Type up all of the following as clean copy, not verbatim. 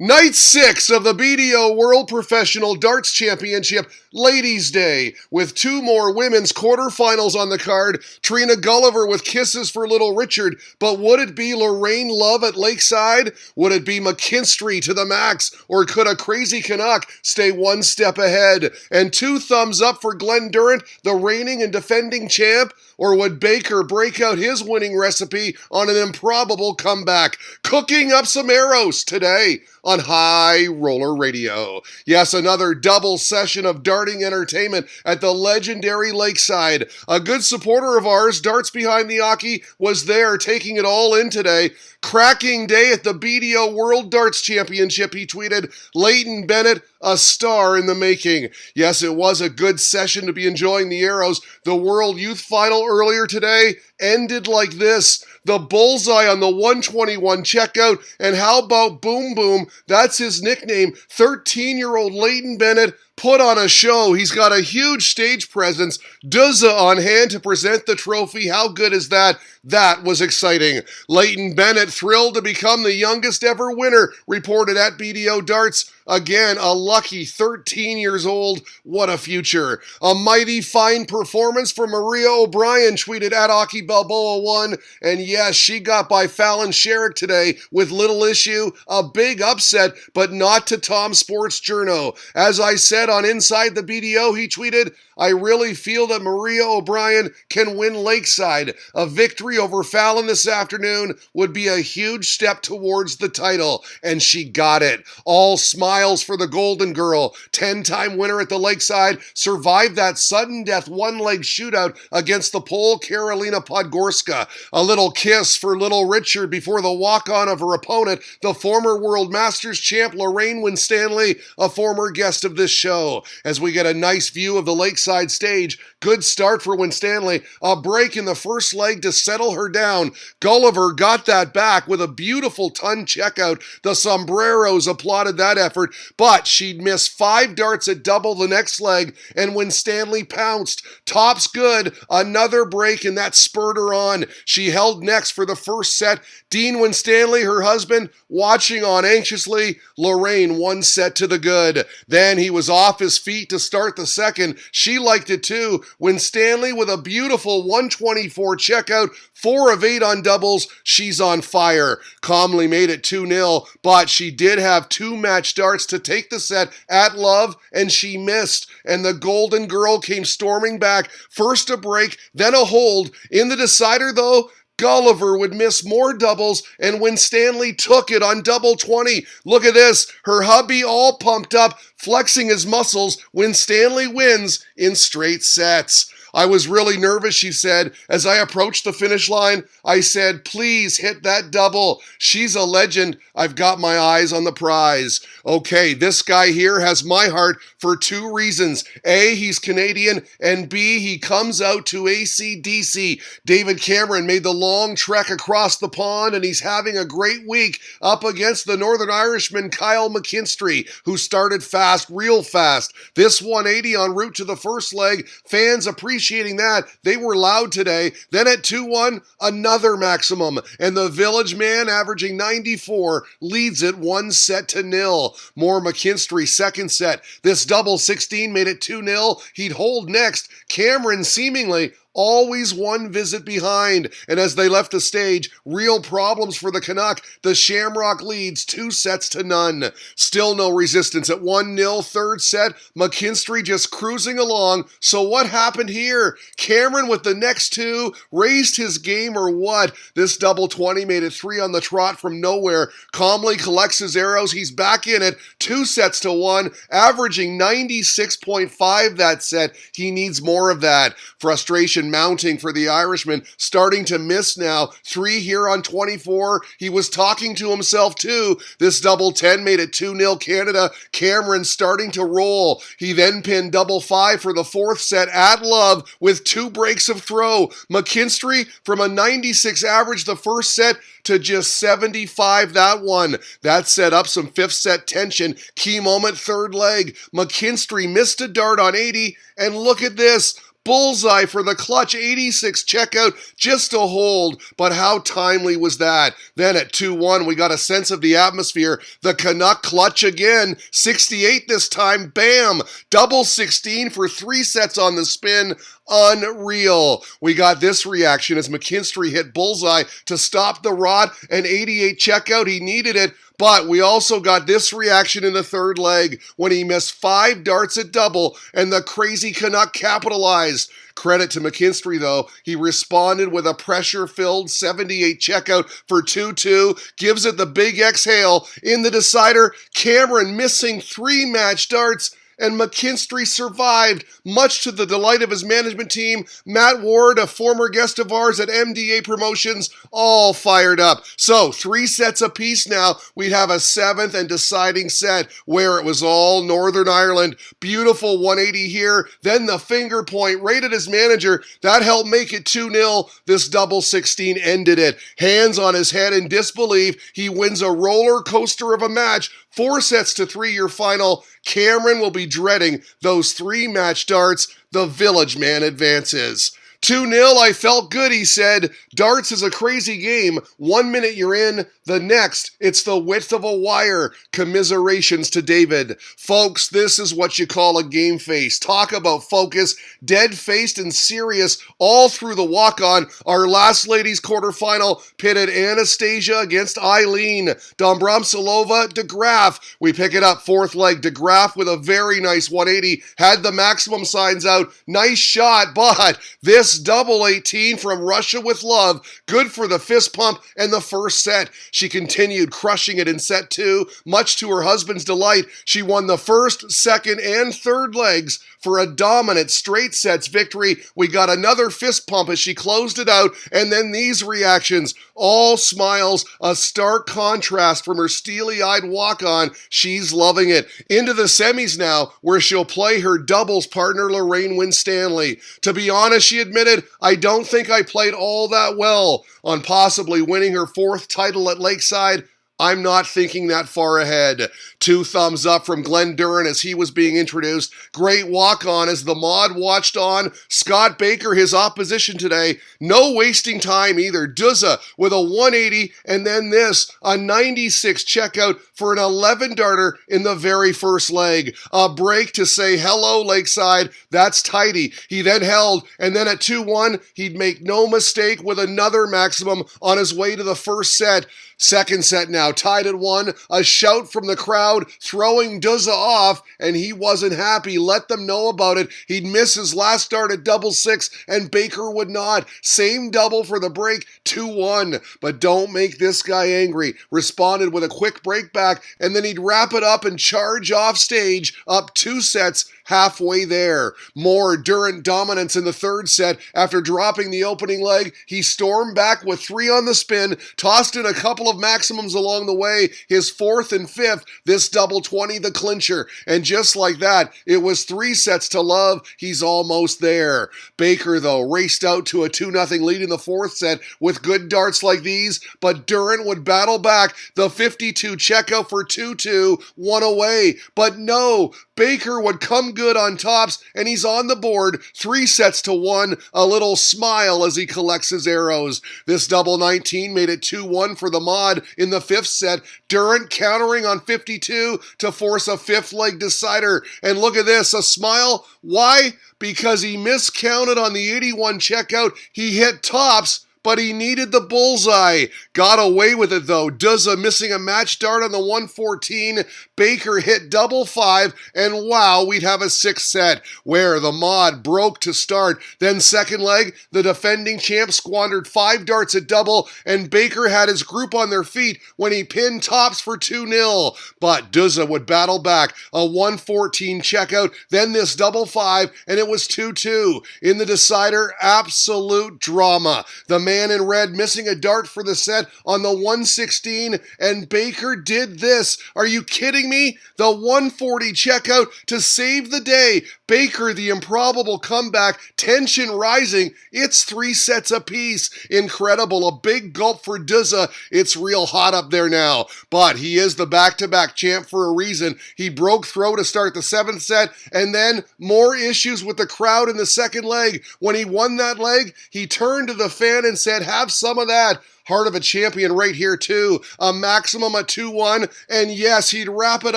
Night 6 of the BDO World Professional Darts Championship Ladies' Day, with two more women's quarterfinals on the card. Trina Gulliver with kisses for little Richard, but would it be Lorraine Love at Lakeside? Would it be McKinstry to the max, or could a crazy Canuck stay one step ahead? And two thumbs up for Glenn Durrant, the reigning and defending champ? Or would Baker break out his winning recipe on an improbable comeback? Cooking up some arrows today on High Roller Radio. Yes, another double session of darting entertainment at the legendary Lakeside. A good supporter of ours, Darts Behind the Hockey, was there taking it all in today. Cracking day at the BDO World Darts Championship, he tweeted. Leighton Bennett, a star in the making. Yes, it was a good session to be enjoying the arrows. The World Youth Final earlier today ended like this. The bullseye on the 121 checkout, and how about Boom Boom? That's his nickname. 13-year-old Leighton Bennett put on a show. He's got a huge stage presence. DUZZA on hand to present the trophy. How good is that? That was exciting. Leighton Bennett thrilled to become the youngest ever winner, reported at BDO Darts. Again, a lucky 13 years old. What a future. A mighty fine performance for Maria O'Brien, tweeted at Hockey Balboa 1. And yes, she got by Fallon Sherrick today with little issue. A big upset, but not to Tom Sports Journo. As I said on Inside the BDO, he tweeted, I really feel that Maria O'Brien can win Lakeside. A victory over Fallon this afternoon would be a huge step towards the title. And she got it. All smiles for the Golden Girl. 10-time winner at the Lakeside, survived that sudden death one-leg shootout against the Pole Karolina Podgorska. A little kiss for little Richard before the walk-on of her opponent, the former World Masters champ Lorraine Winstanley, a former guest of this show. As we get a nice view of the Lakeside stage, good start for Winstanley. A break in the first leg to settle her down. Gulliver got that back with a beautiful ton checkout. The sombreros applauded that effort, but she'd miss 5 darts at double the next leg, and Winstanley pounced. Top's good. Another break, and that spurred her on. She held next for the first set. Dean Winstanley, her husband, watching on anxiously. Lorraine one set to the good. Then he was off his feet to start the second. She liked it too. Winstanley with a beautiful 124 checkout, 4 of 8 on doubles. She's on fire. Calmly made it 2-0, but she did have 2 match darts to take the set at love, and she missed. And the Golden Girl came storming back. First a break, then a hold. In the decider, though, Gulliver would miss more doubles, and Winstanley took it on double 20. Look at this. Her hubby all pumped up, flexing his muscles. Winstanley wins in straight sets. I was really nervous, she said. As I approached the finish line, I said, please hit that double. She's a legend. I've got my eyes on the prize. Okay, this guy here has my heart for 2 reasons. A, he's Canadian, and B, he comes out to AC/DC. David Cameron made the long trek across the pond, and he's having a great week up against the Northern Irishman Kyle McKinstry, who started fast, real fast. This 180 en route to the first leg, fans appreciating that. They were loud today. Then at 2-1, another maximum, and the Village man, averaging 94, leads it 1-0. More McKinstry second set. This double 16 made it 2-0. He'd hold next. Cameron seemingly always one visit behind, and as they left the stage, real problems for the Canuck. The Shamrock leads 2-0. Still no resistance at 1-0 third set. McKinstry just cruising along. So what happened here? Cameron with the next 2 raised his game, or what? This double 20 made it 3 on the trot from nowhere. Calmly collects his arrows. He's back in it. 2-1, averaging 96.5 that set. He needs more of that. Frustration mounting for the Irishman, starting to miss now. 3 here on 24. He was talking to himself too. This double 10 made it 2-0 Canada. Cameron starting to roll. He then pinned double 5 for the 4th set at love with 2 breaks of throw. McKinstry from a 96 average the first set to just 75 that one. That set up some 5th set tension. Key moment third leg. McKinstry missed a dart on 80, and look at this. bullseye for the clutch 86 checkout just to hold, but how timely was that? Then at 2-1, we got a sense of the atmosphere. The Canuck clutch again, 68 this time, bam, double 16 for 3 sets on the spin. Unreal. We got this reaction as McKinstry hit bullseye to stop the rod, an 88 checkout. He needed it, but we also got this reaction in the third leg when he missed 5 darts at double and the crazy Canuck capitalized. Credit to McKinstry, though. He responded with a pressure-filled 78 checkout for 2-2, gives it the big exhale. In the decider, Cameron missing 3 match darts, and McKinstry survived, much to the delight of his management team. Matt Ward, a former guest of ours at MDA Promotions, all fired up. So 3 sets apiece now. We'd have a 7th and deciding set where it was all Northern Ireland. Beautiful 180 here. Then the finger point right at his manager. That helped make it 2-0. This double 16 ended it. Hands on his head in disbelief. He wins a roller coaster of a match. 4 sets to 3-year final. Cameron will be dreading those 3 match darts. The Village Man advances. 2-0, I felt good, he said. Darts is a crazy game. 1 minute you're in, the next, it's the width of a wire. Commiserations to David. Folks, this is what you call a game face. Talk about focus, dead-faced and serious all through the walk-on. Our last ladies quarterfinal pitted Anastasia against Eileen. Dombromsolova to Graaff. We pick it up, 4th leg to Graaff with a very nice 180. Had the maximum signs out. Nice shot, but this double 18 from Russia with love. Good for the fist pump and the first set. She continued crushing it in set 2. Much to her husband's delight, she won the first, second, and third legs for a dominant straight sets victory. We got another fist pump as she closed it out, and then these reactions. All smiles, a stark contrast from her steely-eyed walk-on. She's loving it. Into the semis now, where she'll play her doubles partner Lorraine Winstanley. To be honest, she admitted, I don't think I played all that well on possibly winning her 4th title at Lakeside. I'm not thinking that far ahead. 2 thumbs up from Glenn Durrant as he was being introduced. Great walk-on as the mod watched on. Scott Baker, his opposition today. No wasting time either. DUZZA with a 180 and then this, a 96 checkout for an 11-darter in the very first leg. A break to say hello, Lakeside. That's tidy. He then held, and then at 2-1, he'd make no mistake with another maximum on his way to the first set. Second set now, tied at 1. A shout from the crowd, throwing DUZZA off, and he wasn't happy. Let them know about it. He'd miss his last dart at double 6, and Baker would not. Same double for the break, 2-1. But don't make this guy angry. Responded with a quick break back, and then he'd wrap it up and charge off stage, up 2 sets, halfway there. More Durrant dominance in the third set. After dropping the opening leg, he stormed back with 3 on the spin, tossed in a couple of maximums along the way, his 4th and 5th, this double 20 the clincher. And just like that, it was 3 sets to love. He's almost there. Baker, though, raced out to a 2-0 lead in the 4th set with good darts like these, but Durrant would battle back. The 52 checkout for 2-2, 1 away. But no, Baker would come good on tops, and he's on the board, 3 sets to 1, a little smile as he collects his arrows. This double 19 made it 2-1 for the mod in the 5th set. Durrant countering on 52 to force a 5th leg decider. And look at this, a smile. Why? Because he miscounted on the 81 checkout. He hit tops, but he needed the bullseye. Got away with it, though. DUZZA missing a match dart on the 114. Baker hit double 5, and wow, we'd have a 6th set, where the mod broke to start. Then second leg, the defending champ squandered 5 darts at double, and Baker had his group on their feet when he pinned tops for 2-0. But DUZZA would battle back. A 114 checkout, then this double 5, and it was 2-2. In the decider, absolute drama. The man in red missing a dart for the set on the 116, and Baker did this. Are you kidding me? The 140 checkout to save the day. Baker, the improbable comeback, tension rising. It's 3 sets apiece. Incredible. A big gulp for DUZZA. It's real hot up there now. But he is the back-to-back champ for a reason. He broke throw to start the 7th set, and then more issues with the crowd in the second leg. When he won that leg, he turned to the fan and said, "Have some of that." Heart of a champion right here too. A maximum at 2-1, and yes, he'd wrap it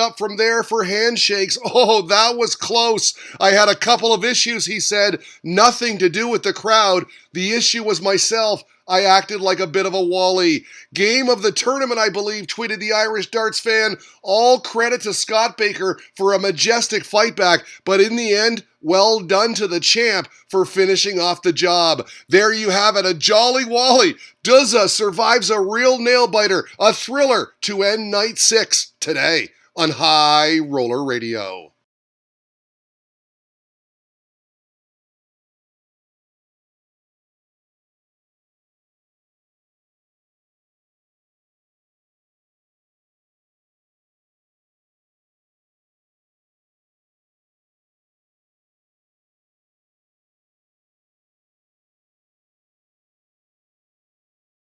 up from there for handshakes. Oh, that was close. I had a couple of issues, he said. Nothing to do with the crowd. The issue was myself. I acted like a bit of a Wally. Game of the tournament, I believe, tweeted the Irish darts fan. All credit to Scott Baker for a majestic fight back, but in the end, well done to the champ for finishing off the job. There you have it, a jolly Wally. DUZZA survives a real nail-biter, a thriller to end night 6 today on High Roller Radio.